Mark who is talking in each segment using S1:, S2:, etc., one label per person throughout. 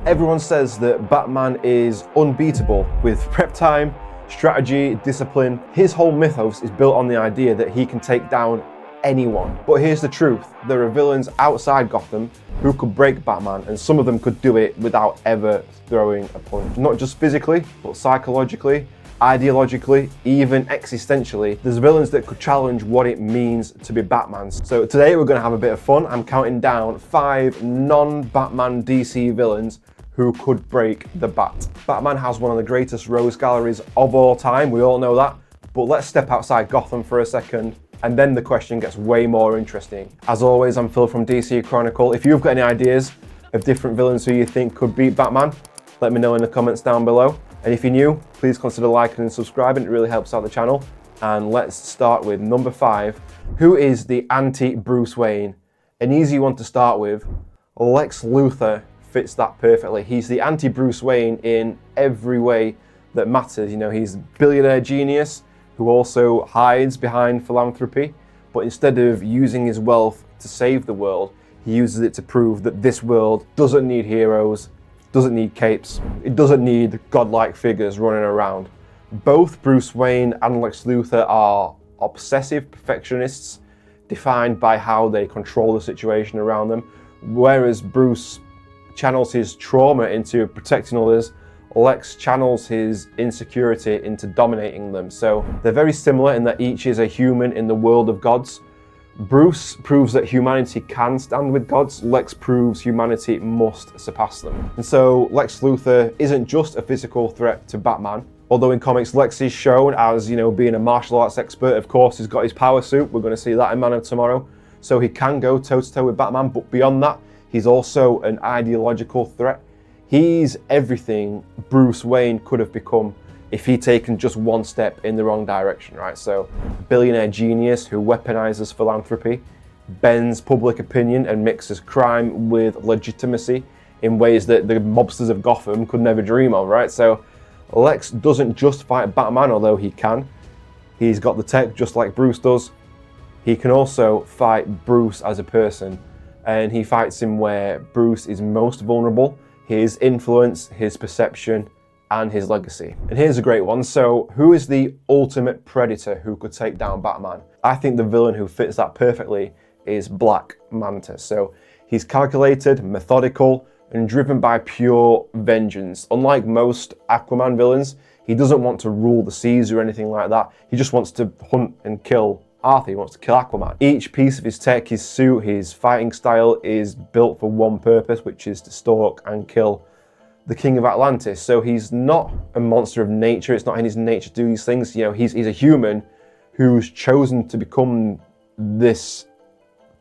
S1: Everyone says that Batman is unbeatable with prep time, strategy, discipline. His whole mythos is built on the idea that he can take down anyone. But here's the truth, there are villains outside Gotham who could break Batman, and some of them could do it without ever throwing a punch. Not just physically, but psychologically, ideologically, even existentially. There's villains that could challenge what it means to be Batman. So today we're going to have a bit of fun. I'm counting down 5 non-Batman DC villains who could break the Bat. Batman has one of the greatest rogues galleries of all time, we all know that, but let's step outside Gotham for a second, and then the question gets way more interesting. As always, I'm Phil from DC Chronicle. If you've got any ideas of different villains who you think could beat Batman, let me know in the comments down below. And if you're new, please consider liking and subscribing, it really helps out the channel. And let's start with number 5. Who is the anti-Bruce Wayne? An easy one to start with. Lex Luthor fits that perfectly. He's the anti-Bruce Wayne in every way that matters. You know, he's a billionaire genius who also hides behind philanthropy, but instead of using his wealth to save the world, he uses it to prove that this world doesn't need heroes, doesn't need capes, it doesn't need godlike figures running around. Both Bruce Wayne and Lex Luthor are obsessive perfectionists, defined by how they control the situation around them, whereas Bruce channels his trauma into protecting others, Lex channels his insecurity into dominating them. So they're very similar in that each is a human in the world of gods. Bruce proves that humanity can stand with gods, Lex proves humanity must surpass them. And so Lex Luthor isn't just a physical threat to Batman, although in comics Lex is shown as, you know, being a martial arts expert. Of course, he's got his power suit, we're going to see that in Man of Tomorrow, so he can go toe-to-toe with Batman, but beyond that, he's also an ideological threat. He's everything Bruce Wayne could have become if he'd taken just one step in the wrong direction, right? So, a billionaire genius who weaponizes philanthropy, bends public opinion and mixes crime with legitimacy in ways that the mobsters of Gotham could never dream of, right? So, Lex doesn't just fight Batman, although he can. He's got the tech just like Bruce does. He can also fight Bruce as a person, and he fights him where Bruce is most vulnerable, his influence, his perception, and his legacy. And here's a great one. So who is the ultimate predator who could take down Batman? I think the villain who fits that perfectly is Black Manta. So he's calculated, methodical, and driven by pure vengeance. Unlike most Aquaman villains, he doesn't want to rule the seas or anything like that. He just wants to hunt and kill Arthur. He wants to kill Aquaman. Each piece of his tech, his suit, his fighting style is built for one purpose, which is to stalk and kill the King of Atlantis. So he's not a monster of nature. It's not in his nature to do these things. You know, he's a human who's chosen to become this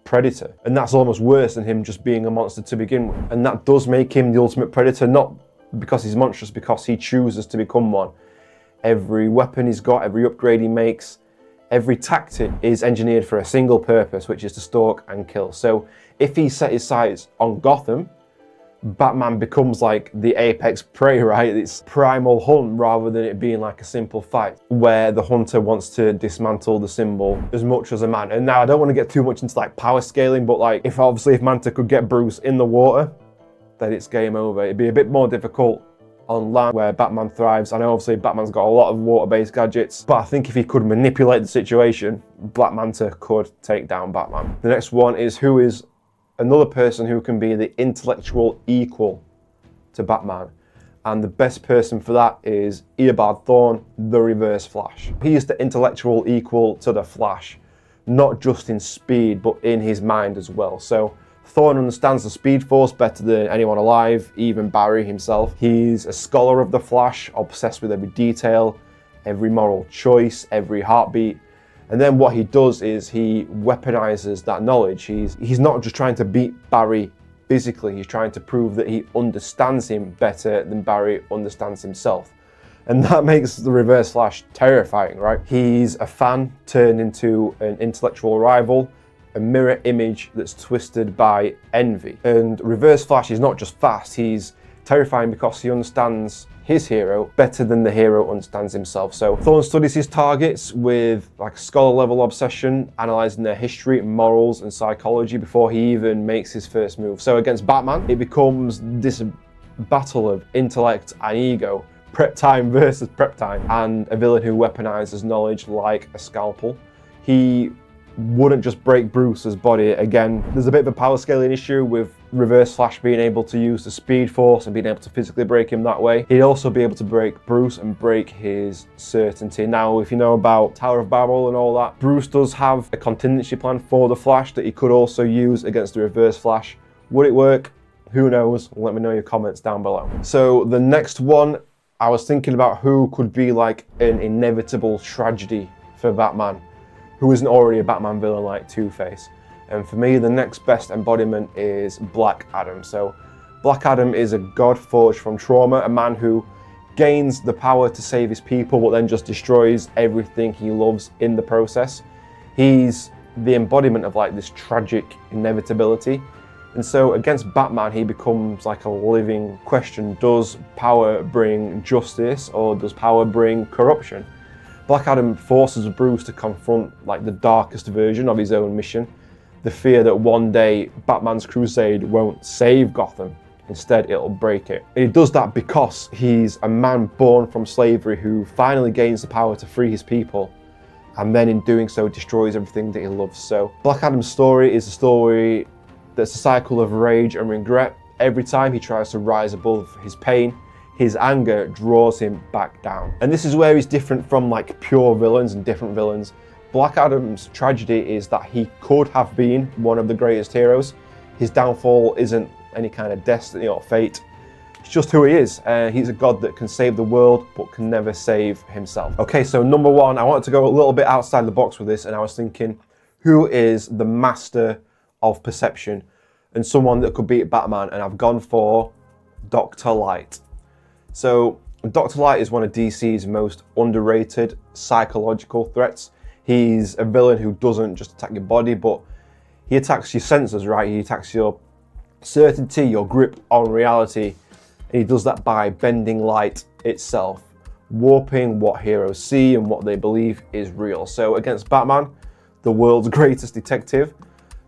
S1: predator. And that's almost worse than him just being a monster to begin with. And that does make him the ultimate predator, not because he's monstrous, because he chooses to become one. Every weapon he's got, every upgrade he makes, every tactic is engineered for a single purpose, which is to stalk and kill. So if he set his sights on Gotham, Batman becomes like the apex prey, right? It's primal hunt rather than it being like a simple fight where the hunter wants to dismantle the symbol as much as a man. And now I don't want to get too much into like power scaling, but like if Manta could get Bruce in the water, then it's game over. It'd be a bit more difficult on land where Batman thrives. I know obviously Batman's got a lot of water-based gadgets, but I think if he could manipulate the situation, Black Manta could take down Batman. The next one is who is another person who can be the intellectual equal to Batman. And the best person for that is Eobard Thawne, the Reverse Flash. He is the intellectual equal to the Flash, not just in speed, but in his mind as well. So Thawne understands the Speed Force better than anyone alive, even Barry himself. He's a scholar of the Flash, obsessed with every detail, every moral choice, every heartbeat. And then what he does is he weaponizes that knowledge. He's not just trying to beat Barry physically, he's trying to prove that he understands him better than Barry understands himself. And that makes the Reverse Flash terrifying, right? He's a fan turned into an intellectual rival, a mirror image that's twisted by envy. And Reverse Flash is not just fast, he's terrifying because he understands his hero better than the hero understands himself. So Thawne studies his targets with like scholar level obsession, analysing their history, morals and psychology before he even makes his first move. So against Batman, it becomes this battle of intellect and ego, prep time versus prep time, and a villain who weaponizes knowledge like a scalpel. He wouldn't just break Bruce's body. Again, there's a bit of a power scaling issue with Reverse Flash being able to use the Speed Force and being able to physically break him that way. He'd also be able to break Bruce and break his certainty. Now, if you know about Tower of Babel and all that, Bruce does have a contingency plan for the Flash that he could also use against the Reverse Flash. Would it work? Who knows? Let me know your comments down below. So the next one, I was thinking about who could be like an inevitable tragedy for Batman, who isn't already a Batman villain like Two-Face. And for me, the next best embodiment is Black Adam. So Black Adam is a god forged from trauma, a man who gains the power to save his people, but then just destroys everything he loves in the process. He's the embodiment of like this tragic inevitability. And so against Batman, he becomes like a living question. Does power bring justice, or does power bring corruption? Black Adam forces Bruce to confront like the darkest version of his own mission, the fear that one day Batman's crusade won't save Gotham, instead it'll break it. And he does that because he's a man born from slavery who finally gains the power to free his people, and then in doing so destroys everything that he loves. So Black Adam's story is a story that's a cycle of rage and regret. Every time he tries to rise above his pain, his anger draws him back down. And this is where he's different from like pure villains and different villains. Black Adam's tragedy is that he could have been one of the greatest heroes. His downfall isn't any kind of destiny or fate. It's just who he is. He's a god that can save the world, but can never save himself. Okay, so number one, I wanted to go a little bit outside the box with this, and I was thinking, who is the master of perception and someone that could beat Batman? And I've gone for Dr. Light. So Dr. Light is one of DC's most underrated psychological threats. He's a villain who doesn't just attack your body, but he attacks your senses, right? He attacks your certainty, your grip on reality. And he does that by bending light itself, warping what heroes see and what they believe is real. So against Batman, the world's greatest detective,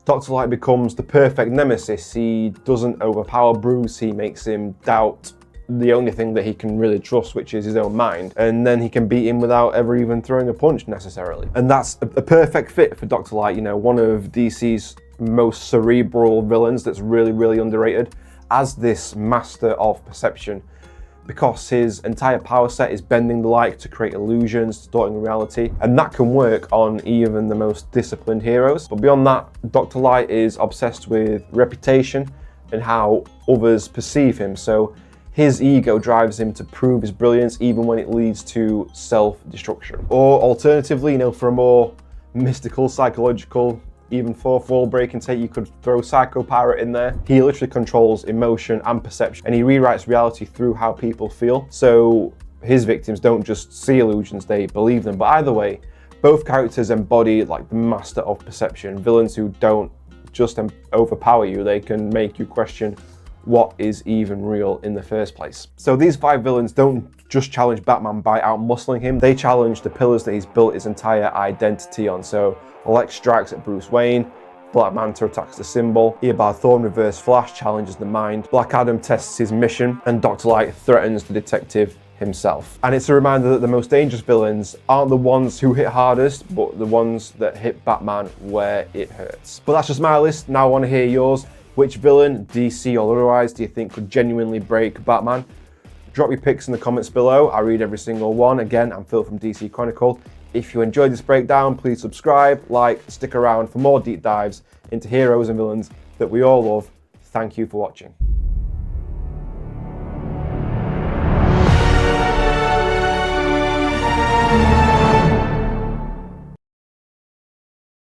S1: Dr. Light becomes the perfect nemesis. He doesn't overpower Bruce, he makes him doubt the only thing that he can really trust, which is his own mind, and then he can beat him without ever even throwing a punch necessarily. And that's a perfect fit for Dr. Light, you know, one of DC's most cerebral villains that's really, really underrated as this master of perception, because his entire power set is bending the light to create illusions, distorting reality, and that can work on even the most disciplined heroes. But beyond that, Dr. Light is obsessed with reputation and how others perceive him. So his ego drives him to prove his brilliance even when it leads to self-destruction. Or alternatively, you know, for a more mystical, psychological, even fourth wall breaking take, you could throw Psycho Pirate in there. He literally controls emotion and perception, and he rewrites reality through how people feel. So his victims don't just see illusions, they believe them. But either way, both characters embody like the master of perception, villains who don't just overpower you, they can make you question what is even real in the first place. So these five villains don't just challenge Batman by out-muscling him, they challenge the pillars that he's built his entire identity on. So Lex strikes at Bruce Wayne, Black Manta attacks the symbol, Eobard Thawne Reverse Flash challenges the mind, Black Adam tests his mission, and Dr. Light threatens the detective himself. And it's a reminder that the most dangerous villains aren't the ones who hit hardest, but the ones that hit Batman where it hurts. But that's just my list, now I want to hear yours. Which villain, DC or otherwise, do you think could genuinely break Batman? Drop your picks in the comments below. I read every single one. Again, I'm Phil from DC Chronicle. If you enjoyed this breakdown, please subscribe, like, stick around for more deep dives into heroes and villains that we all love. Thank you for watching.